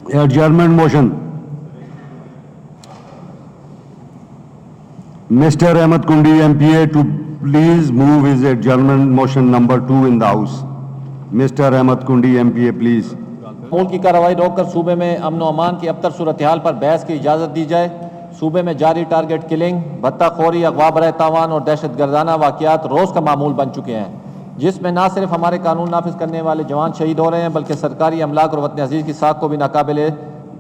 Adjournment motion. Mr. Ahmed Kundi MPA to please move his adjournment motion number 2 in the House. Mr. Ahmed Kundi MPA please. ملک کی کارروائی روک کر صوبے میں امن و امان کی ابتر صورتحال پر بحث کی اجازت دی جائے. صوبے میں جاری ٹارگٹ کلنگ، بھتہ خوری، اغوا برائے تاوان اور دہشت گردانہ واقعات روز کا معمول بن چکے ہیں، جس میں نہ صرف ہمارے قانون نافذ کرنے والے جوان شہید ہو رہے ہیں بلکہ سرکاری املاک اور وطن عزیز کی ساکھ کو بھی ناقابل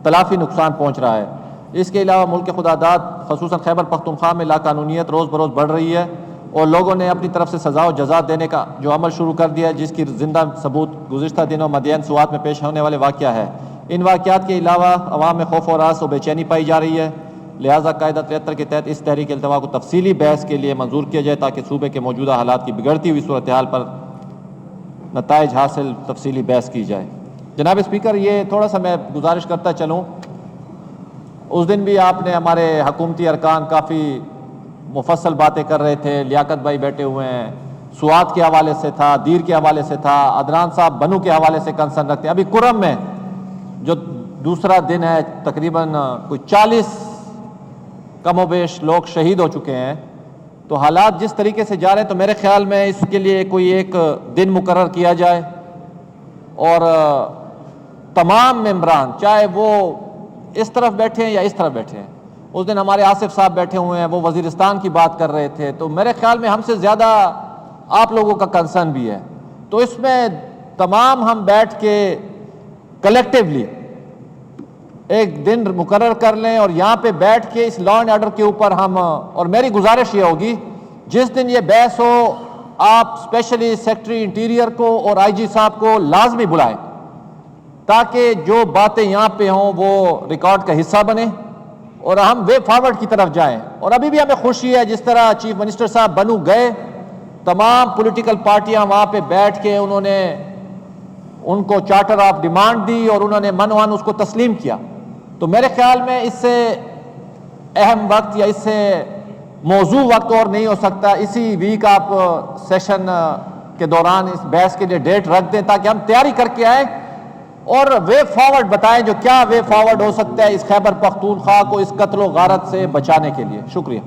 تلافی نقصان پہنچ رہا ہے. اس کے علاوہ ملک کے خداداد خصوصاً خیبر پختونخوا میں لاقانونیت روز بروز بڑھ رہی ہے اور لوگوں نے اپنی طرف سے سزا و جزا دینے کا جو عمل شروع کر دیا ہے، جس کی زندہ ثبوت گزشتہ دنوں مدین سوات میں پیش ہونے والے واقعہ ہے. ان واقعات کے علاوہ عوام میں خوف و ہراس و بے چینی پائی جا رہی ہے. لہٰذا قاعدہ 73 کے تحت اس تحریک التوا کو تفصیلی بحث کے لیے منظور کیا جائے تاکہ صوبے کے موجودہ حالات کی بگڑتی ہوئی صورتحال پر نتائج حاصل تفصیلی بحث کی جائے. جناب اسپیکر، یہ تھوڑا سا میں گزارش کرتا چلوں، اس دن بھی آپ نے ہمارے حکومتی ارکان کافی مفصل باتیں کر رہے تھے. لیاقت بھائی بیٹھے ہوئے ہیں، سوات کے حوالے سے تھا، دیر کے حوالے سے تھا، عدنان صاحب بنو کے حوالے سے کنسرن رکھتے ہیں. ابھی کرم میں جو دوسرا دن ہے، تقریباً کوئی 40 کم و بیش لوگ شہید ہو چکے ہیں. تو حالات جس طریقے سے جا رہے ہیں تو میرے خیال میں اس کے لیے کوئی ایک دن مقرر کیا جائے اور تمام ممبران چاہے وہ اس طرف بیٹھے ہیں یا اس طرف بیٹھے ہیں. اس دن ہمارے آصف صاحب بیٹھے ہوئے ہیں، وہ وزیرستان کی بات کر رہے تھے، تو میرے خیال میں ہم سے زیادہ آپ لوگوں کا کنسرن بھی ہے. تو اس میں تمام ہم بیٹھ کے کلیکٹیولی ایک دن مقرر کر لیں اور یہاں پہ بیٹھ کے اس لا اینڈ آرڈر کے اوپر ہم، اور میری گزارش یہ ہوگی جس دن یہ بحث ہو آپ اسپیشلی سیکرٹری انٹیریئر کو اور آئی جی صاحب کو لازمی بلائیں تاکہ جو باتیں یہاں پہ ہوں وہ ریکارڈ کا حصہ بنے اور ہم وے فارورڈ کی طرف جائیں. اور ابھی بھی ہمیں خوشی ہے جس طرح چیف منسٹر صاحب بنو گئے، تمام پولیٹیکل پارٹیاں وہاں پہ بیٹھ کے انہوں نے ان کو چارٹر آف ڈیمانڈ دی اور انہوں نے من اس کو تسلیم کیا. تو میرے خیال میں اس سے اہم وقت یا اس سے موضوع وقت اور نہیں ہو سکتا. اسی ویک آپ سیشن کے دوران اس بحث کے لیے ڈیٹ رکھ دیں تاکہ ہم تیاری کر کے آئیں اور وے فارورڈ بتائیں جو کیا وے فارورڈ ہو سکتا ہے اس خیبر پختونخوا کو اس قتل و غارت سے بچانے کے لیے. شکریہ.